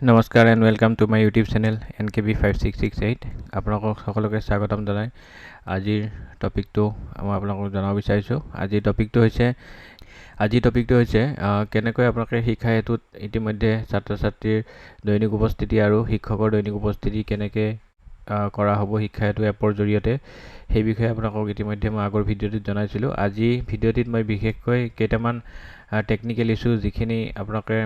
নমস্কাৰ and welcome to my YouTube channel NKB5668 আপোনালোকক সকলোকে স্বাগতম জনাই আজিৰ টপিকটো মই আপোনালোকক জনাব বিচাৰিছোঁ। আজিৰ টপিকটো হৈছে কেনেকৈ আপোনালোকে শিক্ষা হেতুত ইতিমধ্যে ছাত্ৰ ছাত্ৰীৰ দৈনিক উপস্থিতি আৰু শিক্ষকৰ দৈনিক উপস্থিতি কেনেকৈ কৰা হ'ব শিক্ষা হেতু এপৰ জৰিয়তে সেই বিষয়ে আপোনালোকক ইতিমধ্যে মই আগৰ ভিডিঅ'টোত জনাইছিলোঁ। আজি ভিডিঅ'টিত মই বিশেষকৈ কেইটামান টেকনিকেল ইস্যু যিখিনি আপোনালোকে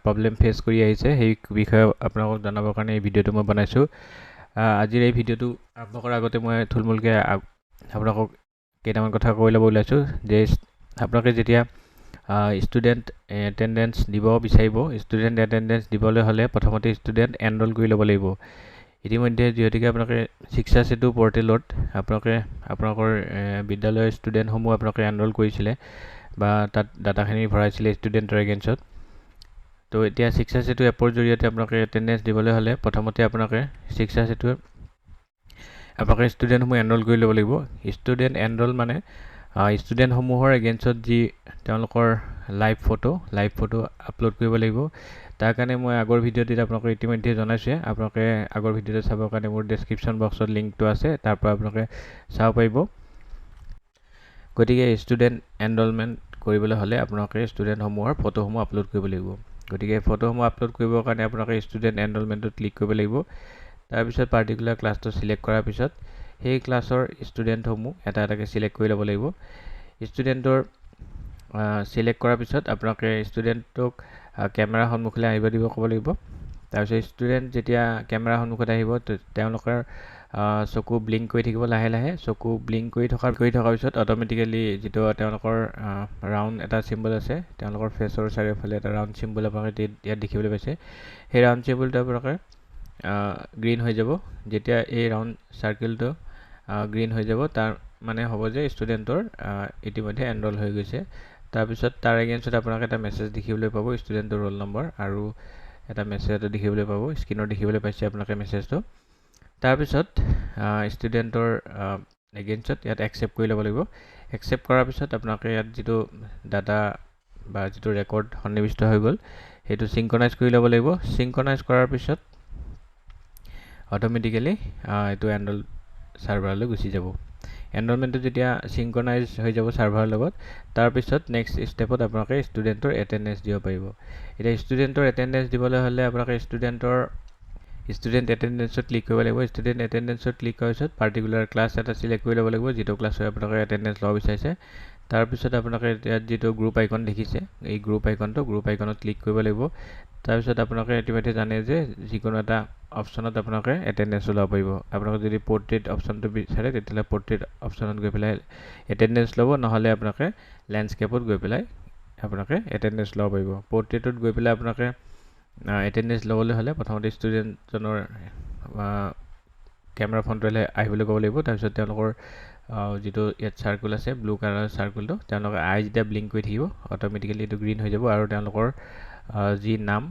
প্ৰব্লেম ফেচ কৰি আহিছে সেই বিষয়ে আপোনালোকক জনাবৰ কাৰণে এই ভিডিঅ'টো মই বনাইছোঁ। আজিৰ এই ভিডিঅ'টো আৰম্ভ কৰাৰ আগতে মই থুলমূলকৈ আপোনালোকক কেইটামান কথা কৈ ল'ব ওলাইছোঁ যে আপোনালোকে যেতিয়া ষ্টুডেণ্ট এটেণ্ডেঞ্চ দিব বিচাৰিব, ষ্টুডেণ্ট এটেণ্ডেঞ্চ দিবলৈ হ'লে প্ৰথমতে ষ্টুডেণ্ট এনৰোল কৰি ল'ব লাগিব। ইতিমধ্যে যিহেতুকে আপোনালোকে শিক্ষা সেতু পৰ্টেলত আপোনালোকৰ বিদ্যালয়ৰ ষ্টুডেণ্টসমূহ আপোনালোকে এনৰোল কৰিছিলে বা তাত ডাটাখিনি ভৰাইছিলে ষ্টুডেণ্টৰ এগেইনষ্টত। তো এতিয়া শিক্ষা সেতু এপৰ জৰিয়তে আপোনালোকে এটেণ্ডেঞ্চ দিবলৈ হ'লে প্ৰথমতে আপোনালোকে শিক্ষা সেতুৰ আপোনালোকে ষ্টুডেণ্টসমূহ এনৰোল কৰি ল'ব লাগিব। ষ্টুডেণ্ট এনৰোল মানে ষ্টুডেণ্টসমূহৰ এগেইনষ্টত যি তেওঁলোকৰ লাইভ ফটো আপলোড কৰিব লাগিব। তাৰ কাৰণে মই আগৰ ভিডিঅ'টিত আপোনালোকে ইতিমধ্যে জনাইছোঁৱে। আপোনালোকে আগৰ ভিডিঅ'টো চাবৰ কাৰণে মোৰ ডেছক্ৰিপশ্যন বক্সত লিংকটো আছে, তাৰ পৰা আপোনালোকে চাব পাৰিব। গতিকে ষ্টুডেণ্ট এনৰোলমেণ্ট কৰিবলৈ হ'লে আপোনালোকে ষ্টুডেণ্টসমূহৰ ফটোসমূহ আপলোড কৰিব লাগিব। গতিকে ফটোসমূহ আপলোড কৰিবৰ কাৰণে আপোনালোকে ষ্টুডেণ্ট এনৰোলমেণ্টত ক্লিক কৰিব লাগিব। তাৰপিছত পাৰ্টিকুলাৰ ক্লাছটো ছিলেক্ট কৰাৰ পিছত সেই ক্লাছৰ ষ্টুডেণ্টসমূহ এটা এটাকৈ ছিলেক্ট কৰি ল'ব লাগিব। ষ্টুডেণ্টৰ ছিলেক্ট কৰাৰ পিছত আপোনালোকে ষ্টুডেণ্টক কেমেৰা সন্মুখলৈ আহিব দিব ক'ব লাগিব। তাৰপিছত ষ্টুডেণ্ট যেতিয়া কেমেৰা সন্মুখত আহিব তেওঁলোকৰ চকু ব্লিংক কৰি থাকিব লাহে লাহে। চকু ব্লিংক কৰি থকাৰ পিছত অট'মেটিকেলি যিটো তেওঁলোকৰ ৰাউণ্ড এটা চিম্বল আছে, তেওঁলোকৰ ফেচৰ চাৰিওফালে এটা ৰাউণ্ড চিম্বল আপোনালোকে ইয়াত দেখিবলৈ পাইছে। সেই ৰাউণ্ড চিম্বলটো আপোনালোকে গ্ৰীণ হৈ যাব। যেতিয়া এই ৰাউণ্ড চাৰ্কেলটো গ্ৰীণ হৈ যাব তাৰ মানে হ'ব যে ষ্টুডেণ্টৰ ইতিমধ্যে এনৰোল হৈ গৈছে। তাৰপিছত তাৰ এগেইনষ্টত আপোনালোকে এটা মেছেজ দেখিবলৈ পাব, ষ্টুডেণ্টৰ ৰোল নম্বৰ আৰু এটা মেছেজ এটা দেখিবলৈ পাব, স্ক্ৰীনত দেখিবলৈ পাইছে আপোনালোকে মেছেজটো। তাৰপিছত ষ্টুডেণ্টৰ এগেইনষ্টত ইয়াত একচেপ্ট কৰি ল'ব লাগিব। একচেপ্ট কৰাৰ পিছত আপোনালোকে ইয়াত যিটো ডাটা বা যিটো ৰেকৰ্ড সন্নিৱিষ্ট হৈ গ'ল সেইটো চিংক্ৰনাইজ কৰি ল'ব লাগিব। চিংক্ৰনাইজ কৰাৰ পিছত অট'মেটিকেলি এইটো এনৰোল ছাৰ্ভাৰলৈ গুচি যাব। এনৰোলমেণ্টটো যেতিয়া চিংক্ৰনাইজ হৈ যাব ছাৰ্ভাৰৰ লগত, তাৰপিছত নেক্সট ষ্টেপত আপোনালোকে ষ্টুডেণ্টৰ এটেণ্ডেঞ্চ দিব পাৰিব। এতিয়া ষ্টুডেণ্টৰ এটেণ্ডেঞ্চ দিবলৈ হ'লে আপোনালোকে ষ্টুডেণ্ট এটেণ্ডেঞ্চত ক্লিক কৰিব লাগিব। ষ্টুডেণ্ট এটেণ্ডেঞ্চত ক্লিক কৰাৰ পিছত পাৰ্টিকুলাৰ ক্লাছ এটা ছিলেক্ট কৰি ল'ব লাগিব, যিটো ক্লাছৰ আপোনালোকে এটেণ্ডেঞ্চ ল'ব বিচাৰিছে। তাৰপিছত আপোনালোকে ইয়াত যিটো গ্ৰুপ আইকন দেখিছে, এই গ্ৰুপ আইকনত ক্লিক কৰিব লাগিব। তাৰপিছত আপোনালোকে ইতিমধ্যে জানে যে যিকোনো এটা অপশ্যনত আপোনালোকে এটেণ্ডেঞ্চ ল'ব পাৰিব। আপোনালোকে যদি পৰ্ট্ৰেইট অপশ্যনটো বিচাৰে তেতিয়াহ'লে পৰ্ট্ৰেইট অপশ্যনত গৈ পেলাই এটেণ্ডেঞ্চ ল'ব, নহ'লে আপোনালোকে লেণ্ডস্কেপত গৈ পেলাই আপোনালোকে এটেণ্ডেঞ্চ ল'ব পাৰিব। পৰ্ট্ৰেইটত গৈ পেলাই আপোনালোকে এটেণ্ডেঞ্চ ল'বলৈ হ'লে প্ৰথমতে ষ্টুডেণ্টজনৰ কেমেৰা ফ্ৰণ্টলৈ আহিবলৈ ক'ব লাগিব। তাৰপিছত তেওঁলোকৰ যিটো ইয়াত চাৰ্কুল আছে ব্লু কালাৰৰ চাৰ্কুলটো, তেওঁলোকৰ আই যেতিয়া ব্লিংক কৰি থাকিব অট'মেটিকেলি এইটো গ্ৰীণ হৈ যাব আৰু তেওঁলোকৰ যি নাম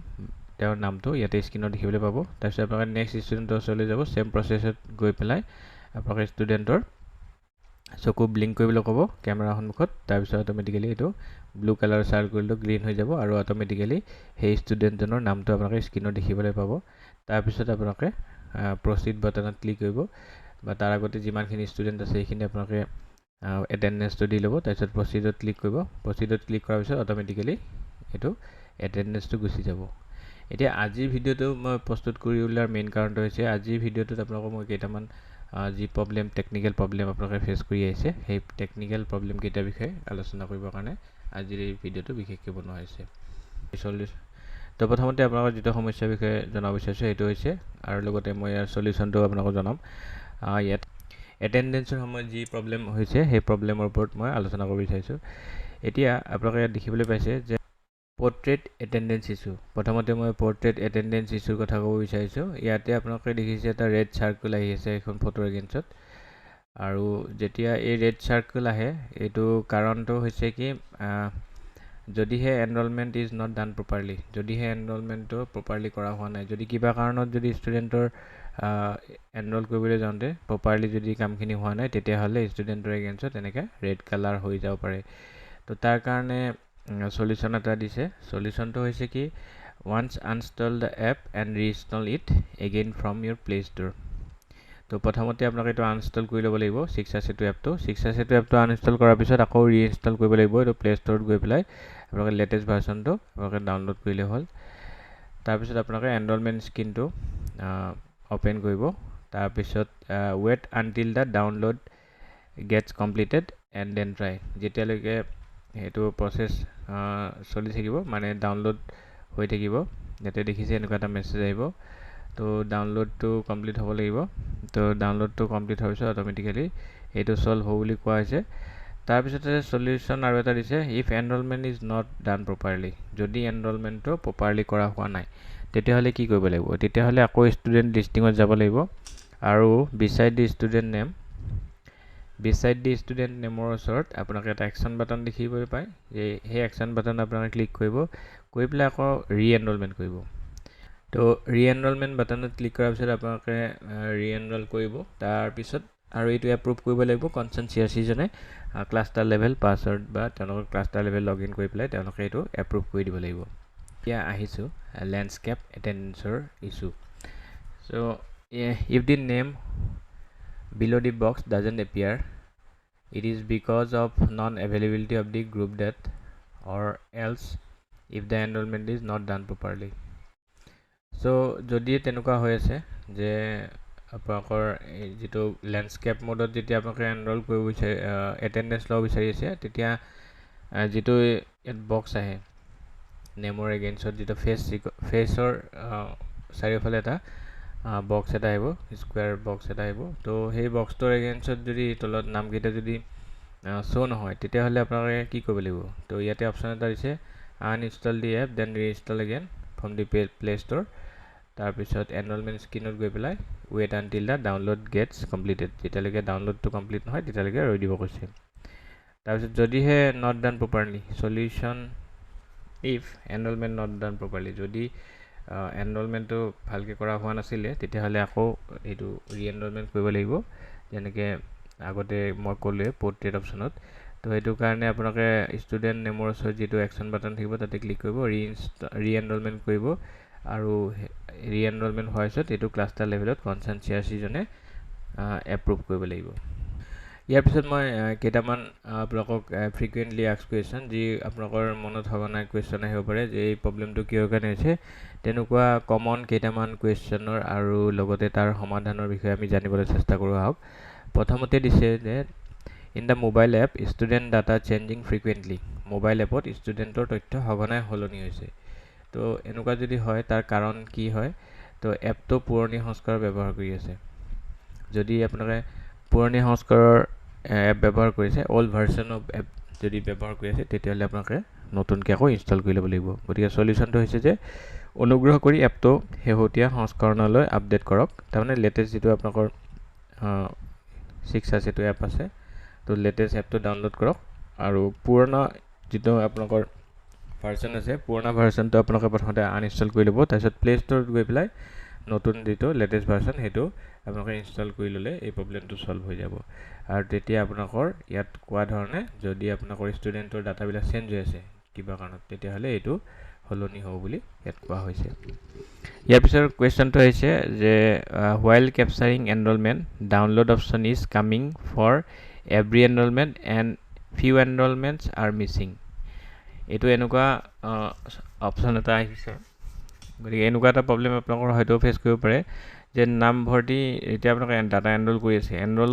তেওঁৰ নামটো ইয়াতে স্ক্ৰীনত দেখিবলৈ পাব। তাৰপিছত আপোনালোকে নেক্সট ষ্টুডেণ্টৰ ওচৰলৈ যাব। ছেম প্ৰচেছত গৈ পেলাই আপোনালোকে ষ্টুডেণ্টৰ চকু ব্লিংক কৰিবলৈ ক'ব কেমেৰা সন্মুখত। তাৰপিছত অট'মেটিকেলি এইটো ব্লু কালাৰৰ চাৰ্কুলটো গ্ৰীণ হৈ যাব আৰু অট'মেটিকেলি সেই ষ্টুডেণ্টজনৰ নামটো আপোনালোকে স্ক্ৰীনত দেখিবলৈ পাব। তাৰপিছত আপোনালোকে প্ৰচিড বাটনত ক্লিক কৰিব বা তাৰ আগতে যিমানখিনি ষ্টুডেণ্ট আছে সেইখিনি আপোনালোকে এটেণ্ডেঞ্চটো দি ল'ব। তাৰপিছত প্ৰচিডত ক্লিক কৰিব। প্ৰচিডত ক্লিক কৰাৰ পিছত অট'মেটিকেলি এইটো এটেণ্ডেঞ্চটো গুচি যাব। এতিয়া আজিৰ ভিডিঅ'টো মই প্ৰস্তুত কৰি উলিওৱাৰ মেইন কাৰণটো হৈছে আজিৰ ভিডিঅ'টোত আপোনালোকক মই কেইটামান যি টেকনিকেল প্ৰব্লেম আপোনালোকে ফেচ কৰি আহিছে সেই টেকনিকেল প্ৰব্লেমকেইটাৰ বিষয়ে আলোচনা কৰিবৰ কাৰণে আজিৰ এই ভিডিঅ'টো বিশেষকৈ বনোৱা হৈছে। তো প্ৰথমতে আপোনালোকৰ যিটো সমস্যাৰ বিষয়ে জনাব বিচাৰিছোঁ সেইটো হৈছে, আৰু লগতে মই ইয়াৰ চলিউশ্যনটো আপোনালোকক জনাম। ইয়াত এটেণ্ডেঞ্চৰ সময়ত যি প্ৰব্লেম হৈছে সেই প্ৰব্লেমৰ ওপৰত মই আলোচনা কৰিব বিচাৰিছোঁ। এতিয়া আপোনালোকে ইয়াত দেখিবলৈ পাইছে যে পৰ্ট্ৰেইট এটেণ্ডেঞ্চ ইছ্যু। প্ৰথমতে মই পৰ্ট্ৰেইট এটেণ্ডেঞ্চ ইছ্যুৰ কথা ক'ব বিচাৰিছোঁ। ইয়াতে আপোনালোকে দেখিছে এটা ৰেড চাৰ্কুল আহি আছে এখন ফটোৰ এগেইনষ্টত, আৰু যেতিয়া এই ৰেড চাৰ্কুল আহে এইটো কাৰণটো হৈছে কি যদিহে enrolment is not done properly, যদিহে এনৰোলমেণ্টটো প্ৰপাৰলি কৰা হোৱা নাই, যদি কিবা কাৰণত যদি ষ্টুডেণ্টৰ এনৰোল কৰিবলৈ যাওঁতে প্ৰপাৰলি যদি কামখিনি হোৱা নাই তেতিয়াহ'লে ষ্টুডেণ্টৰ এগেইনষ্টত এনেকৈ ৰেড কালাৰ হৈ যাব পাৰে। তো তাৰ কাৰণে চলিউশ্যন এটা দিছে। চলিউশ্যনটো হৈছে কি once uninstall the app and reinstall it again from your Play Store. তো প্ৰথমতে আপোনালোকে এইটো আনইনষ্টল কৰি ল'ব লাগিব শিক্ষা সেতু এপটো আনইনষ্টল কৰাৰ পিছত আকৌ ৰিইনষ্টল কৰিব লাগিব এইটো প্লে ষ্টৰত গৈ পেলাই আপোনালোকে লেটেষ্ট ভাৰ্চনটো আপোনালোকে ডাউনলোড কৰিলে হ'ল তাৰপিছত আপোনালোকে এনৰলমেণ্ট স্ক্ৰীনটো ওপেন কৰিব তাৰপিছত wait until the download gets completed and then try যেতিয়ালৈকে এইটো প্ৰচেছ চলি থাকিব মানে ডাউনলোড হৈ থাকিব ইয়াতে দেখিছে এনেকুৱা এটা মেছেজ আহিব তো ডাউনলোডটো কমপ্লিট হ'ব লাগিব তো ডাউনলোডটো কমপ্লিট হোৱাৰ পিছত অট'মেটিকেলি এইটো ছল্ভ হ'ব বুলি কোৱা হৈছে তাৰপিছতে সলিউশ্যন আৰু এটা দিছে if enrolment is not done properly যদি এনৰলমেণ্টটো প্ৰপাৰলি কৰা হোৱা নাই তেতিয়াহ'লে কি কৰিব লাগিব তেতিয়াহ'লে আকৌ ষ্টুডেণ্ট লিষ্টিঙত যাব লাগিব আৰু বিচাইড দি ষ্টুডেণ্ট নেমৰ ওচৰত আপোনালোকে এটা একশ্যন বাটন দেখিবলৈ পায় সেই একশ্যন বাটন আপোনালোকে ক্লিক কৰিব কৰি পেলাই আকৌ ৰি-এনৰলমেণ্ট কৰিব তো ৰি-এনৰলমেণ্ট বাটনত ক্লিক কৰাৰ পিছত আপোনালোকে ৰি-এনৰল কৰিব তাৰপিছত আৰু এইটো এপ্ৰুভ কৰিব লাগিব কনচাৰ্ণ চিআৰচিজনে ক্লাষ্টাৰ লেভেল পাছৱৰ্ড বা তেওঁলোকৰ ক্লাষ্টাৰ লেভেল লগ ইন কৰি পেলাই তেওঁলোকে এইটো এপ্ৰুভ কৰি দিব লাগিব এতিয়া আহিছোঁ লেণ্ডস্কেপ এটেণ্ডেঞ্চৰ issue so' if the name below the box doesn't appear it is because of non-availability of the group date or else if the enrollment is not done properly so যদি তেনেকুৱা হৈ আছে যে আপোনালোকৰ যিটো লেণ্ডস্কেপ মোডত যেতিয়া আপোনালোকে এনৰল কৰিব বিচাৰি এটেণ্ডেঞ্চ ল'ব বিচাৰি আছে তেতিয়া যিটো ইয়াত বক্স আহে নেমৰ এগেইনষ্টত যিটো ফেচৰ চাৰিওফালে এটা বক্স এটা আহিব স্কুৱেৰ বক্স এটা আহিব তো সেই বক্সটোৰ এগেইনষ্টত যদি তলত নামকেইটা যদি শ্ব' নহয় তেতিয়াহ'লে আপোনালোকে কি কৰিব লাগিব তো ইয়াতে অপশ্যন এটা দিছে uninstall the app then reinstall again from the play store তাৰপিছত এনৰলমেণ্ট স্ক্ৰীনত গৈ পেলাই wait until the download gets completed যেতিয়ালৈকে ডাউনলোডটো কমপ্লিট নহয় তেতিয়ালৈকে ৰৈ দিব কৈছে তাৰপিছত যদিহে not done properly solution if enrolment not done properly যদি এনৰলমেণ্টটো ভালকৈ কৰা হোৱা নাছিলে তেতিয়াহ'লে আকৌ এইটো ৰি-এনৰলমেণ্ট কৰিব লাগিব যেনেকৈ আগতে মই ক'লোৱে পোৰ্ট্ৰেট অপশ্যনত তো সেইটো কাৰণে আপোনালোকে ষ্টুডেণ্ট নেমৰ ওচৰত যিটো একশ্যন বাটন থাকিব তাতে ক্লিক কৰিব ৰি-এনৰলমেণ্ট কৰিব আৰু ৰি-এনৰলমেণ্ট হোৱাৰ পিছত এইটো ক্লাষ্টাৰ লেভেলত কনচাৰ্ণ চিআৰচিজনে এপ্ৰুভ কৰিব লাগিব ইয়াৰ পিছত মই কেইটামান আপোনালোকক ফ্ৰিকুৱেণ্টলি আস্ক কুৱেশ্যন যি আপোনালোকৰ মনত সঘনাই কুৱেশ্যন আহিব পাৰে যে এই প্ৰব্লেমটো কিহৰ কাৰণে হৈছে তেনেকুৱা কমন কেইটামান কুৱেশ্যনৰ আৰু লগতে তাৰ সমাধানৰ বিষয়ে আমি জানিবলৈ চেষ্টা কৰোঁ আহক প্ৰথমতে দিছে যে in the mobile app student data changing frequently mobile এপত ষ্টুডেণ্টৰ তথ্য সঘনাই সলনি হৈছে তো এনেকুৱা যদি হয় তাৰ কাৰণ কি হয় তো এপটো পুৰণি সংস্কাৰৰ ব্যৱহাৰ কৰি আছে যদি আপোনালোকে পুৰণি সংস্কাৰৰ এপ ব্যৱহাৰ কৰিছে অল্ড ভাৰ্চন অফ এপ যদি ব্যৱহাৰ কৰি আছে তেতিয়াহ'লে আপোনালোকে নতুনকৈ আকৌ ইনষ্টল কৰি ল'ব লাগিব গতিকে সলিউশ্যনটো হৈছে যে অনুগ্ৰহ কৰি এপটো শেহতীয়া সংস্কৰণলৈ আপডেট কৰক তাৰমানে লেটেষ্ট যিটো আপোনালোকৰ শিক্ষা সেতু এপ আছে তো লেটেষ্ট এপটো ডাউনলোড কৰক আৰু পুৰণা যিটো আপোনালোকৰ ভাৰ্চন আছে পুৰণা ভাৰ্চনটো আপোনালোকে প্ৰথমতে আনইনষ্টল কৰি ল'ব তাৰপিছত প্লে ষ্ট'ৰত গৈ পেলাই নতুন যিটো লেটেষ্ট ভাৰ্চন সেইটো আপোনালোকে ইনষ্টল কৰি ল'লে এই প্ৰব্লেমটো ছল্ভ হৈ যাব আৰু তেতিয়া আপোনালোকৰ ইয়াত কোৱা ধৰণে যদি আপোনালোকৰ ষ্টুডেণ্টৰ ডাটাবিলাক চেঞ্জ হৈ আছে কিবা কাৰণত তেতিয়াহ'লে এইটো সলনি হ'ব বুলি ইয়াত কোৱা হৈছে ইয়াৰ পিছৰ কুৱেশ্যনটো আহিছে যে while capturing enrollment download option is coming for every enrollment and few enrollments are missing এইটো এনেকুৱা অপশ্যন এটা আহিছে গতিকে এনেকুৱা এটা প্ৰব্লেম আপোনালোকৰ হয়তো ফেচ কৰিব পাৰে যে নামভৰ্তি এতিয়া আপোনালোকে ডাটা এনৰোল কৰি আছে এনৰোল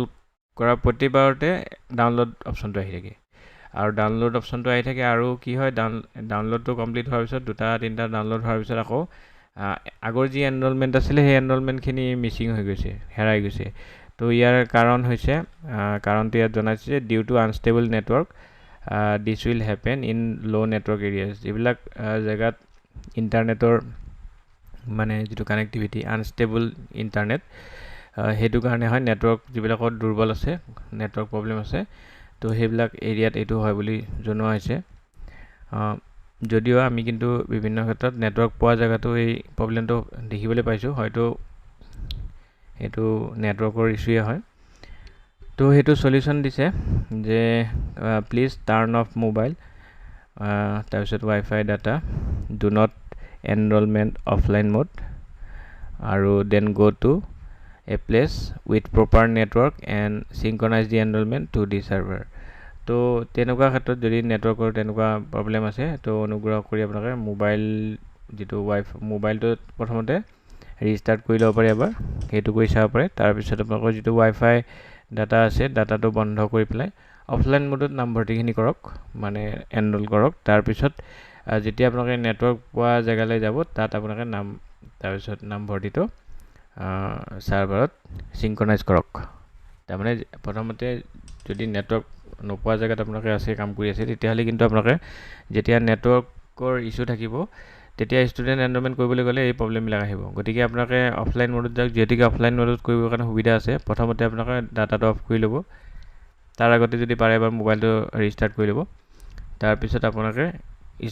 কৰাৰ প্ৰতিবাৰতে ডাউনলোড অপশ্যনটো আহি থাকে আৰু ডাউনলোড অপশ্যনটো আহি থাকে আৰু কি হয় ডাউনলোডটো কমপ্লিট হোৱাৰ পিছত দুটা তিনিটা ডাউনলোড হোৱাৰ পিছত আকৌ আগৰ যি এনৰোলমেণ্ট আছিলে সেই এনৰোলমেণ্টখিনি মিচিং হৈ গৈছে হেৰাই গৈছে তো ইয়াৰ কাৰণ হৈছে কাৰণটো ইয়াত জনাইছে যে due to unstable network this will happen in low' network areas যিবিলাক জেগাত ইণ্টাৰনেটৰ মানে যিটো কানেক্টিভিটি আনষ্টেবল ইণ্টাৰনেট সেইটো কাৰণে হয় নেটৱৰ্ক যিবিলাকত দুৰ্বল আছে নেটৱৰ্ক প্ৰব্লেম আছে তো সেইবিলাক এৰিয়াত এইটো হয় বুলি জনোৱা হৈছে যদিও আমি কিন্তু বিভিন্ন ক্ষেত্ৰত নেটৱৰ্ক পোৱা জেগাতো এই প্ৰব্লেমটো দেখিবলৈ পাইছোঁ হয়তো এইটো নেটৱৰ্কৰ ইছ্যুৱে হয় তো সেইটো সলিউশ্যন দিছে যে প্লিজ টাৰ্ণ অফ মোবাইল তাৰপিছত wifi data do not enrollment offline mode আৰু then go to a place with proper network and synchronize the enrollment to the server তো তেনেকুৱা ক্ষেত্ৰত যদি নেটৱৰ্কৰ তেনেকুৱা প্ৰবলেম আছে তো অনুগ্ৰহ কৰি আপোনালোকে মোবাইল যেটো মোবাইলটো প্ৰথমতে ৰিস্টাৰ্ট কৰি ল'ব পাৰে এবাৰ সেইটো কৰি চাব পাৰে তাৰ পিছত আপোনালোকৰ যেটো ৱাইফাই ডাটা আছে ডাটাটো বন্ধ কৰি পেলাই অফলাইন মোডত নাম ভৰ্তিখিনি কৰক মানে এনৰোল কৰক তাৰ পিছত যেতিয়া আপোনালোকে নেটৱৰ্ক পোৱা জেগালৈ যাব তাত আপোনালোকে নাম তাৰ পিছত নাম ভৰ্তিটো সাৰ্ভাৰত সিনক্ৰনাইজ কৰক তাৰমানে প্ৰথমতে যদি নেটৱৰ্ক নোপোৱা জেগাত আপোনালোকে আছে কাম কৰি আছে তেতিয়াহলে কিন্তু আপোনালোকে যেতিয়া নেটৱৰ্কৰ ইস্যু থাকিব তেতিয়া ষ্টুডেন্ট এনৰোলমেন্ট কৰিবলৈ গ'লে এই প্ৰবলেম বিলাক আহিব গতিকে আপোনালোকে অফলাইন মোডত যাওক যেতিকে অফলাইন মোডত কৰিবৰ কাৰণে সুবিধা আছে প্ৰথমতে আপোনালোকে ডাটাটো অফ কৰি ল'ব তাৰ আগতে যদি পাৰে এবাৰ মোবাইলটো ৰিস্টাৰ্ট কৰি ল'ব তাৰ পিছত আপোনালোকে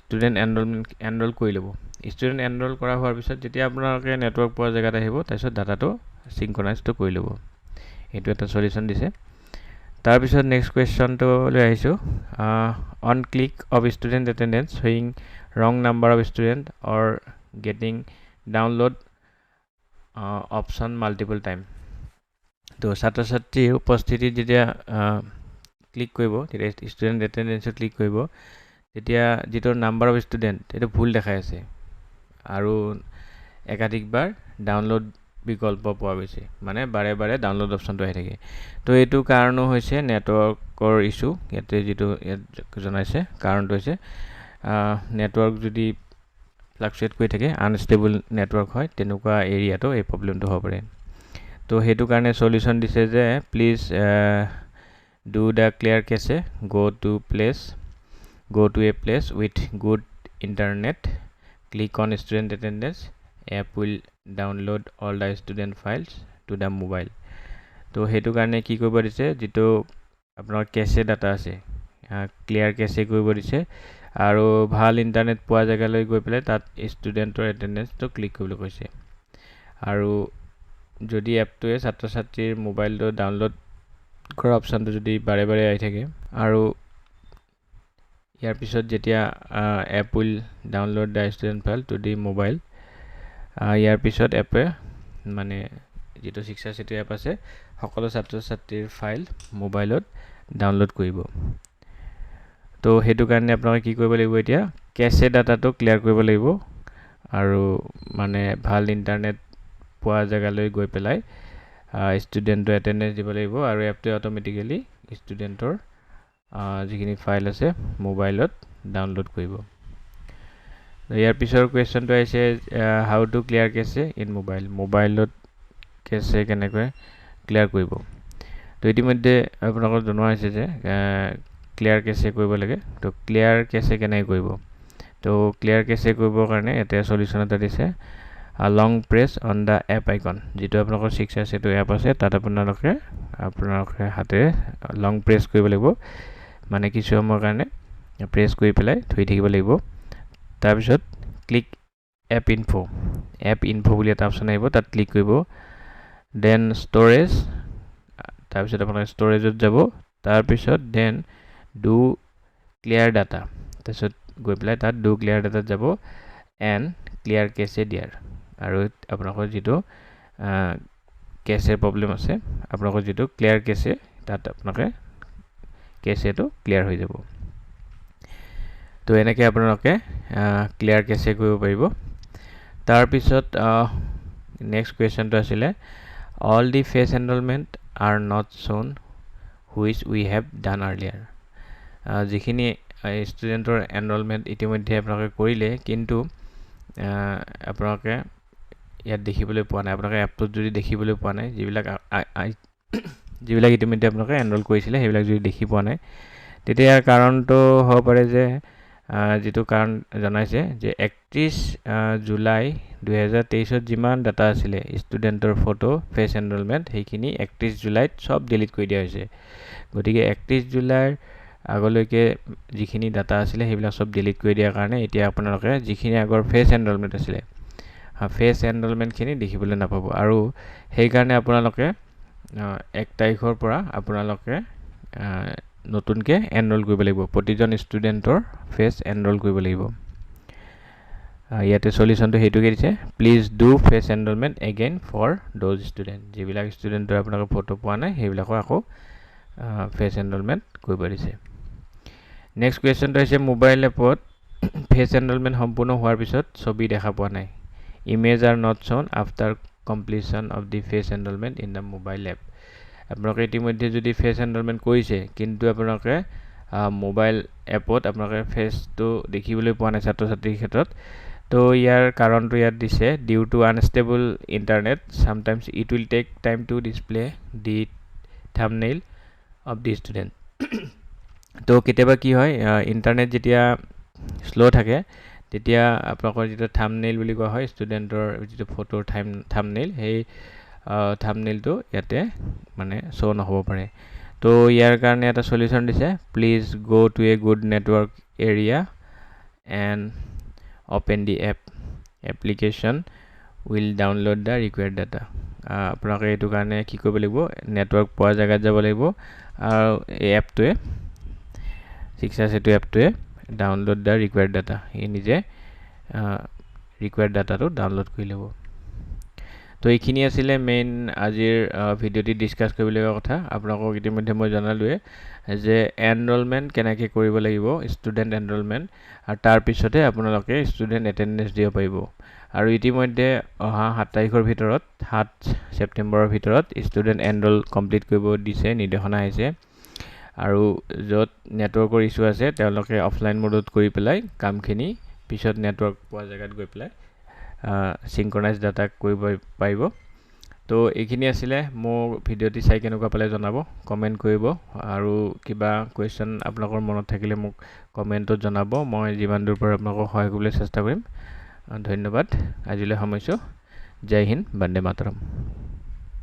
ষ্টুডেন্ট এনৰোল কৰি ল'ব ষ্টুডেন্ট এনৰোল কৰা হোৱাৰ পিছত যেতিয়া আপোনালোকে নেটৱৰ্ক পোৱা জেগাত আহিব তাৰপিছত ডাটাটো সিনক্ৰনাইজটো কৰি ল'ব এইটো এটা সলিউশন দিছে তাৰ পিছত নেক্সট কোৱেশ্চনটো লৈ আহিছো on click of student attendance showing wrong number of student or getting download option multiple time তো ছাত্ৰ ছাত্ৰীৰ উপস্থিতি যেতিয়া ক্লিক কৰিব তেতিয়া ষ্টুডেন্ট এটেন্ডেন্সত ক্লিক কৰিব তেতিয়া যেটো নাম্বাৰ অফ ষ্টুডেন্ট এটা ভুল দেখাই আছে আৰু একাধিকবাৰ ডাউনলোড বিকল্প পোৱা গৈছে মানে বাৰে বাৰে ডাউনলোড অপচনটো আহি থাকে তো এইটো কাৰণ হৈছে নেটৱৰ্কৰ ইস্যু ইয়াতে যেটো জনাইছে কাৰণটো হৈছে নেটৱৰ্ক যদি ফ্লাকচুৱেট কৰি থাকে আনষ্টেবল নেটৱৰ্ক হয় তেনেকুৱা এৰিয়াটো এই প্ৰবলেমটো হ'ব পাৰে তো হেতু কাৰণে সলিউশন দিছে যে please do the clear cache go to a place with good internet click on student attendance app will download all the student files to the mobile তো হেতু কাৰণে কি কৰিব দিছে যেটো আপোনাৰ কেছে ডাটা আছে ক্লিয়াৰ কেছে কৰিব দিছে আৰু ভাল ইন্টাৰনেট পোৱা জায়গালৈ গৈ পেলাই তাত ষ্টুডেন্টৰ এটেন্ডেন্সটো ক্লিক কৰিবলৈ কৈছে আৰু যদি এপটোৱে ছাত্ৰ ছাত্ৰীৰ মোবাইলটো ডাউনলোড কৰা অপচনটো যদি বাৰে বাৰে আহি থাকে আৰু ইয়াৰ পিছত যেতিয়া app will download the student file to the mobile ইয়াৰ পিছত এপে মানে যেটো শিক্ষা সেতু এপ আছে সকলো ছাত্ৰ ছাত্ৰীৰ ফাইল মোবাইলত ডাউনলোড কৰিব তো হেতু কাৰণে আপোনালোকে কি কৰিব লাগিব এতিয়া কেছে ডাটাটো ক্লিয়াৰ কৰিব লাগিব আৰু মানে ভাল ইন্টাৰনেট পোৱা জায়গালৈ গৈ পেলাই ষ্টুডেন্টৰ এটেন্ডেন্স দিব লাগিব আৰু এপটো অটোমেটিক্যালি ষ্টুডেন্টৰ যিখিনি ফাইল আছে মোবাইলত ডাউনলোড কৰিব ইয়াৰ পিছৰ কোৱেশ্চনটো আহিছে হাউ টু ক্লিয়াৰ কেছে ইন মোবাইলত কেছে কেনেকৈ ক্লিয়াৰ কৰিব তো ইতিমধ্যে আপোনালোকক জনোৱা হৈছে যে ক্লিয়াৰ কেছে কৰিব লাগে তো ক্লিয়াৰ কেছে কেনেকৈ কৰিব তো ক্লিয়াৰ কেছে কৰিবৰ কাৰণে এটা সলিউশন এটা দিছে long press on the app icon যেটো আপোনালোকৰ শিক্ষা সেতু এপ আছে তাত আপোনালোকে হাতে লং প্ৰেছ কৰিব লাগিব মানে কিছু সময়ৰ কাৰণে প্ৰেছ কৰি পেলাই থৈ থাকিব লাগিব তাৰ পিছত ক্লিক এপ ইনফো বুলি এটা অপচন আহিব তাত ক্লিক কৰিব দেন ষ্টৰেজ তাৰ পিছত আপোনালোকে ষ্টৰেজত যাব তাৰ পিছত দেন ডু ক্লিয়াৰ ডাটা তাৰপিছত গৈ পেলাই তাত ডু ক্লিয়াৰ ডাটাত যাব এণ্ড ক্লিয়াৰ কেছে দিয়াৰ আৰু আপোনালোকৰ যেটো কেছে প্ৰবলেম আছে আপোনালোকৰ যেটো ক্লিয়াৰ কেছে তাত আপোনালোকে কেছেটো ক্লিয়াৰ হৈ যাব তো এনেকৈ আপোনালোকে ক্লিয়াৰ কেছে কৰিব পাৰিব তাৰ পিছত নেক্সট কোৱেশ্চনটো আছিল all the phase enrollment are not shown which we have done earlier যিখিনি ষ্টুডেন্টৰ এনৰোলমেন্ট ইতিমধ্যে আপোনালোকে কৰিলে কিন্তু আপোনালোকে ইয়াত দেখিবলৈ পোৱা নাই আপোনালোকে এপটোত যদি দেখিবলৈ পোৱা নাই যিবিলাক ইতিমধ্যে আপোনালোকে এনৰোল কৰিছিলে সেইবিলাক যদি দেখি পোৱা নাই তেতিয়া কাৰণটো হ'ব পাৰে যে যেটো কাৰণ জনাইছে যে 31 জুলাই 2023 যিমান ডাটা আছিল ষ্টুডেন্টৰ ফটো ফেস এনৰোলমেন্ট সেইখিনি 31 জুলাইত সব ডিলিট কৰি দিয়া হৈছে গতিকে 31 জুলাইৰ আগলৈকে যিখিনি ডাটা আছিল সেইবিলাক সব ডিলিট কৰি দিয়াৰ কাৰণে এতিয়া আপোনালোকে যিখিনি আগৰ ফেস এনৰোলমেন্ট আছিল ফেস এনৰোলমেন্ট খিনি দেখিবলৈ নাপাব আৰু সেই কাৰণে আপোনালোকে 1 তাৰিখৰ পৰা আপোনালোকে নতুনকে এনৰোল কৰিব লাগিব প্ৰতিজন ষ্টুডেন্টৰ ফেস এনৰোল কৰিব লাগিব ইয়াতে সলিউশনটো হেতুকে দিছে please do fetch enrolment again for those student যিবিলাক ষ্টুডেন্টৰ আপোনাক ফটো পোৱা নাই সেইবিলাকৰ আকৌ ফেচ এনৰোলমেন্ট কৰিব দিছে নেক্সট কোৱেশ্চনটো হৈছে মোবাইল এপত ফেচ এনৰোলমেন্ট সম্পূৰ্ণ হোৱাৰ পিছত ছবি দেখা পোৱা নাই image are not shown after completion of the face enrolment in the mobile app আপোনালোকে ইতিমধ্যে যদি ফেচ এনৰোলমেন্ট কৰিছে কিন্তু আপোনালোকে মোবাইল এপত আপোনালোকে ফেচটো দেখিবলৈ পোৱা নাই ছাত্ৰ ছাত্ৰীৰ ক্ষেত্ৰত তো ইয়াৰ কাৰণটো ইয়াত দিছে due to unstable internet sometimes it will take time to display the thumbnail of the student তো কেতিয়াবা কি হয় ইণ্টাৰনেট যেতিয়া স্লো থাকে তেতিয়া আপোনালোকৰ যিটো থাম্বনেইল বুলি কোৱা হয় ষ্টুডেণ্টৰ যিটো ফটোৰ থাম্বনেইল সেই থাম্বনেইলটো ইয়াতে মানে শ্ব' নহ'ব পাৰে তো ইয়াৰ কাৰণে এটা সলিউশন দিছে please go to a good network area and open the application will download the required data আপোনালোকে এইটো কাৰণে কি কৰিব লাগিব নেটৱৰ্ক পোৱা জায়গাত যাব লাগিব আৰু এই এপটোৱে শিক্ষা সেতু এপটোৱে ডাউনলোড দা ৰিকুৱাৰ্ড ডাটা এই নিজে ৰিকুৱাৰ্ড ডাটাটো ডাউনলোড কৰি ল'ব তো এইখিনি আছিলে মেইন আজিৰ ভিডিঅ'টি ডিসকাস কৰিবলগীয়া কথা আপোনালোকক ইতিমধ্যে মই জনালোৱে যে এনৰোলমেন্ট কেনেকৈ কৰিব লাগিব ষ্টুডেন্ট এনৰোলমেন্ট আৰু তাৰ পিছতে আপোনালোকে ষ্টুডেন্ট এটেন্ডেন্স দিব পাৰিব আৰু ইতিমধ্যে অহা 7 তাৰিখৰ ভিতৰত 7 ছেপ্টেম্বৰৰ ভিতৰত ষ্টুডেন্ট এনৰোল কমপ্লিট কৰিব দিছে নিৰ্দেশনা আহিছে আৰু য'ত নেটৱৰ্কৰ ইস্যু আছে তেওঁলোকে অফলাইন মোডত কৰি পেলাই কামখিনি পিছত নেটৱৰ্ক পোৱা জায়গাত গৈ পেলাই synchronize data কৰিব পাৰিব তো এইখিনি আছিলে মোৰ ভিডিঅ'টি চাই কেনেকুৱা পালে জনাব কমেন্ট কৰিব আৰু কিবা কোৱেশ্চন আপোনালোকৰ মনত থাকিলে মোক কমেন্টত জনাব মই যিমান দূৰ পাৰো আপোনালোকক সহায় কৰিবলৈ চেষ্টা কৰিম ধন্যবাদ আজিলৈ সামৰিছোঁ জয় হিন্দ বন্দে মাতৰম